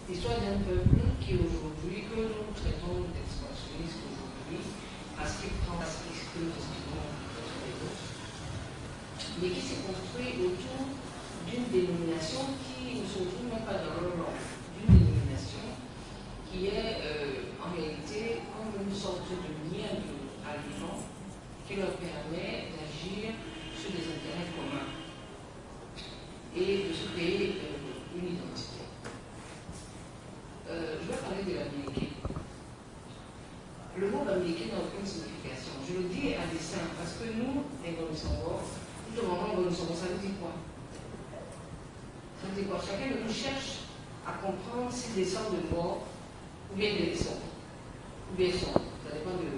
l'histoire d'un peuple qui aujourd'hui, que nous traitons d'expansionniste aujourd'hui, parce qu'il prend la spécificité justement les autres, mais qui s'est construit autour d'une dénomination qui ne se retrouve même pas dans leur langue, d'une dénomination qui est en réalité comme une sorte de lien alliant qui leur permet d'agir sur des intérêts communs et de se créer une identité. Je vais parler de l'américain. Le mot américain n'a aucune signification. Je le dis à dessein parce que nous, les Bonissambos, tout le moment, Bonissambos, ça nous dit quoi? Ça nous dit quoi? Chacun de nous cherche à comprendre s'il descend de mort ou bien de descend. Ou bien son. Ça dépend de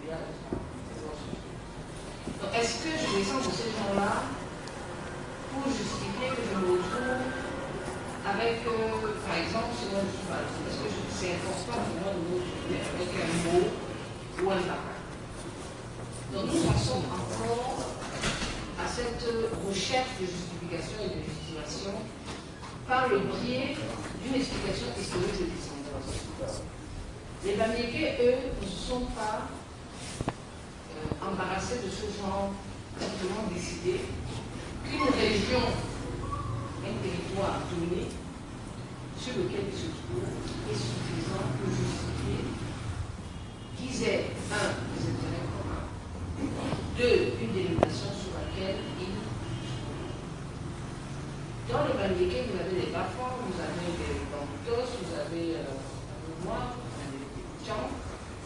bien. Donc, est-ce que je descends de ces gens-là pour justifier que je me retrouve avec, par exemple, ce dont je parle? Parce que c'est important pour moi de me retrouver avec un mot ou un papa. Donc, nous en sommes encore à cette recherche de justification et de légitimation par le biais d'une explication historique de descendance. Les Bamileke, eux, ne se sont pas embarrassés de ce genre, simplement décidé qu'une région, un territoire donné, sur lequel ils se trouvent, est suffisant pour justifier qu'ils aient, un, des intérêts communs, deux, une dénomination sur laquelle ils trouvent. Dans les Bamileke, vous avez les Bafans, vous avez les Bambutos, vous avez les Noirs,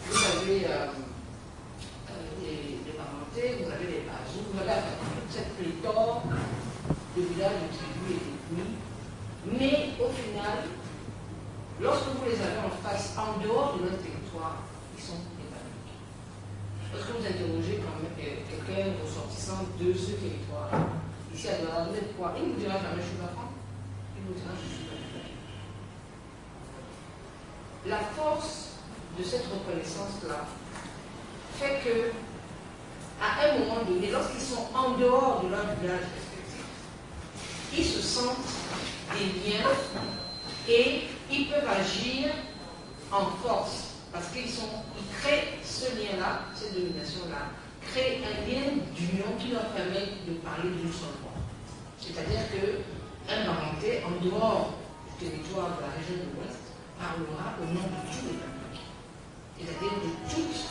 vous avez les parentés, vous avez les Bazous, vous avez toute cette pléthore de villages, de tribus et d'ethnies. Mais au final, lorsque vous les avez en face, en dehors de leur territoire, ils sont établis. Lorsque vous interrogez quand même quelqu'un ressortissant de ce territoire, ici à Douala, vous êtes quoi? Il ne vous dira jamais je suis Bafan, il vous dira je suis Bafan. La force de cette reconnaissance-là fait que, à un moment donné, lorsqu'ils sont en dehors de leur village respectif, ils se sentent des liens et ils peuvent agir en force parce qu'ils créent ce lien-là, cette domination-là, créent un lien d'union qui leur permet de parler d'une seule voix. C'est-à-dire qu'un Barantais, en dehors du territoire de la région de l'Ouest, parlera au nom de tous les peuples, c'est-à-dire de toutes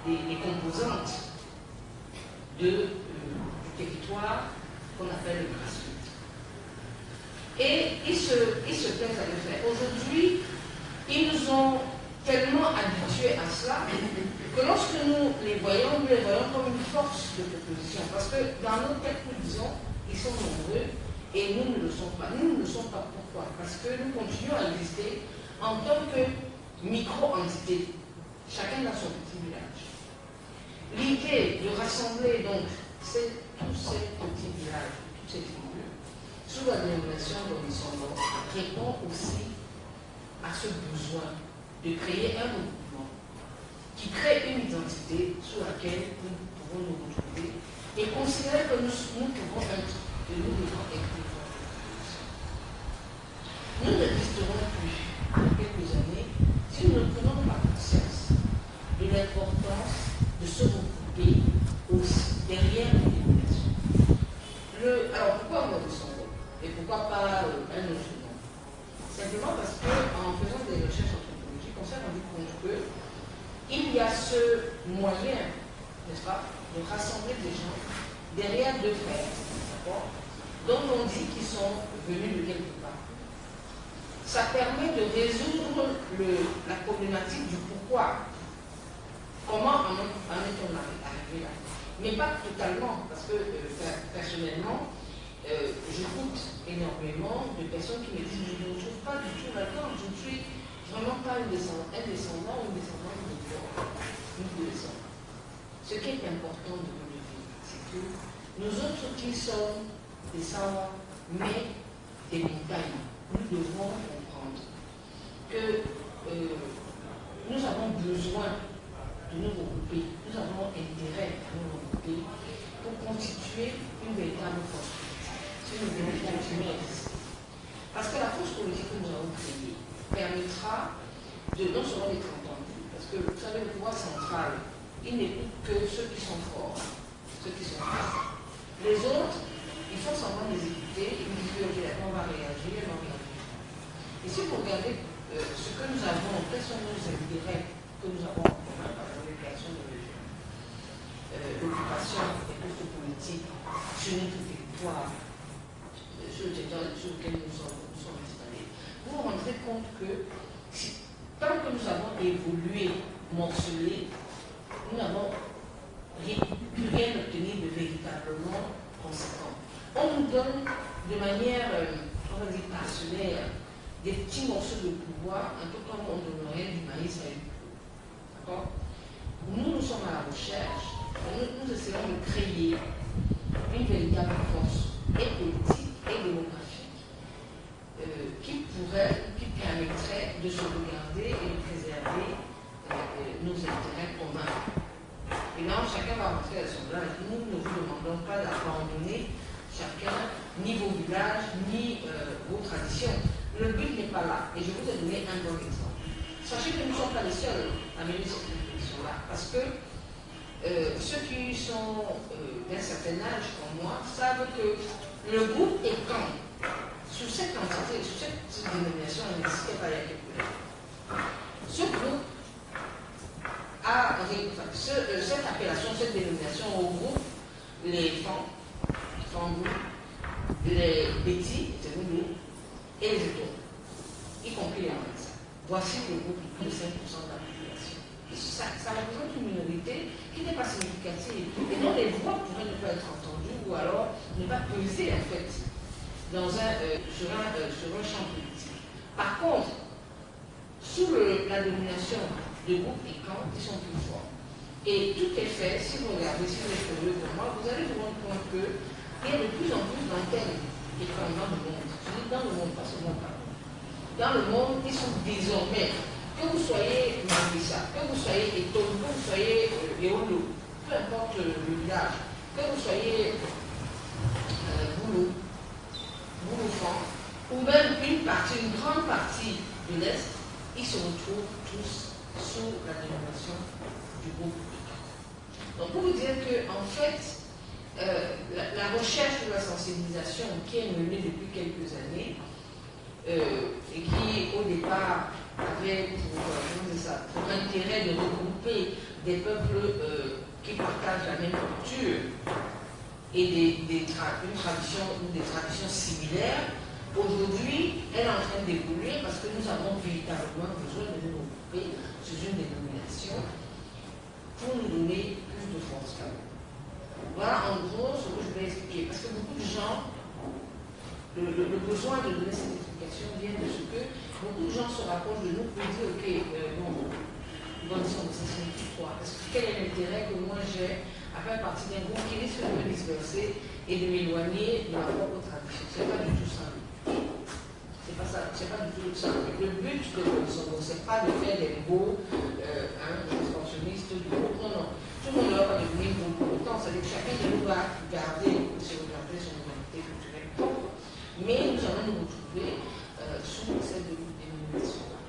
les composantes du territoire qu'on appelle le grassroots. Et ils se plaisent à le faire. Aujourd'hui, ils nous ont tellement habitués à cela que lorsque nous les voyons comme une force de proposition. Parce que dans nos têtes, nous disons, ils sont nombreux et nous ne le sommes pas. Nous ne le sommes pas. Pourquoi? Parce que nous continuons à exister en tant que micro-entité, chacun dans son petit village. L'idée de rassembler donc tous ces petits villages, toutes ces tribus, sous la dénomination d'Onisombo, répond aussi à ce besoin de créer un mouvement qui crée une identité sous laquelle nous pouvons nous retrouver et considérer que nous pouvons être et nous devons être. Nous n'existerons plus dans quelques années si nous ne prenons pas conscience de l'importance de se regrouper derrière les dénominations. Alors pourquoi moi de son nom? Et pourquoi pas un autre nom? Simplement parce qu'en faisant des recherches anthropologiques, on s'est rendu compte qu'il y a ce moyen, n'est-ce pas, de rassembler des gens derrière deux frères, d'accord, dont on dit qu'ils sont venus de quelque part. Ça permet de résoudre la problématique du pourquoi. Comment en est-on arrivé là? Mais pas totalement, parce que personnellement, j'écoute énormément de personnes qui me disent je ne trouve pas du tout là-dedans, je ne suis vraiment pas un descendant ou une descendante de descendants. Ce qui est important de relever, c'est que nous autres qui sommes des Sawa, mais des montagnes, nous devons comprendre que nous avons besoin de nous regrouper, nous avons intérêt à nous regrouper pour constituer une véritable force politique, si nous voulons continuer à exister. Parce que la force politique que nous avons créée permet permettra de non seulement d'être entendu, parce que vous savez, le pouvoir central, il n'écoute que ceux qui sont forts, ceux qui sont forts. Les autres, ils font semblant de les écouter, ils disent ok, on va réagir, on va réagir. Et si vous regardez ce que nous avons, quels sont nos intérêts que nous avons en commun par la création de régions, l'occupation des postes politiques sur notre territoire, sur le territoire sur lequel nous sommes installés, vous vous rendrez compte que tant que nous avons évolué, morcelé, nous n'avons pu rien obtenir de véritablement conséquent. On nous donne de manière, on va dire, parcellaire, des petits morceaux de pouvoir, un peu comme on donnerait du maïs à une poule. D'accord? Nous sommes à la recherche, nous essayons de créer une véritable force et politique et démographique qui permettrait de sauvegarder et de préserver nos intérêts communs. Et là, chacun va rentrer à son village. Nous ne vous demandons pas d'abandonner chacun, ni vos villages, ni vos traditions. Le but n'est pas là. Et je vous ai donné un bon exemple. Sachez que nous ne sommes pas les seuls à mener cette réflexion-là. Parce que ceux qui sont d'un certain âge comme moi savent que le groupe est quand sous cette entité, sous cette dénomination, elle n'existait pas il y a quelques années. Ce groupe a, cette appellation, cette dénomination regroupe les fambous, les petits, c'est nous, et les étoiles, y compris les maïs. Voici le groupe de plus de 5% de la population. Ça représente une minorité qui n'est pas significative et dont les voix pourraient ne pas être entendues ou alors ne pas peser en fait sur un champ politique. Par contre, sous la domination de groupes et camps, ils sont plus forts. Et tout est fait, si vous regardez, si vous êtes curieux comme moi, vous allez vous rendre compte qu'il y a de plus en plus d'antennes et camps dans le monde. Je dis dans le monde, pas seulement par contre. Dans le monde, ils sont désormais, que vous soyez Marissa, que vous soyez Eton, que vous soyez Eolo, peu importe le village, que vous soyez Boulou, Bouloufan, ou même une grande partie de l'Est, ils se retrouvent tous sous la domination du groupe ICAN. Donc pour vous dire que en fait, la recherche de la sensibilisation qui est menée depuis quelques années et qui au départ avait pour intérêt de regrouper des peuples qui partagent la même culture et une tradition ou des traditions similaires, aujourd'hui, elle est en train d'évoluer parce que nous avons véritablement besoin de nous regrouper sous une dénomination pour nous donner plus de force. Voilà en gros ce que je vais expliquer. Parce que beaucoup de gens, le besoin de donner cette explication vient de ce que beaucoup de gens se rapprochent de nous pour dire ok, bon, ça signifie quoi? Quel est l'intérêt que moi j'ai à faire partie d'un groupe qui risque de me disperser et de m'éloigner de ma propre tradition? C'est pas du tout ça. C'est pas ça, c'est pas du tout ça. Le but de Bolsonaro, c'est pas de faire des beaux transformistes du groupe. Non, non. Tout le monde ne va pas devenir groupe pour autant. C'est-à-dire que chacun de nous va garder son identité culturelle propre. Mais nous allons nous retrouver sous cette dénomination-là.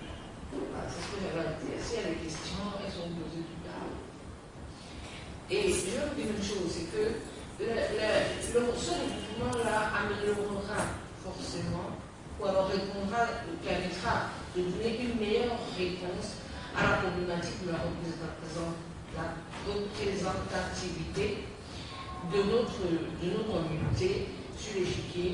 Voilà, c'est ce que j'avais à dire. Si il y a des questions, elles sont posées plus tard. Et je veux dire une chose, c'est que ce regroupement-là améliorera forcément, ou alors permettra de donner une meilleure réponse à la problématique de la représentativité de notre communauté sur l'échiquier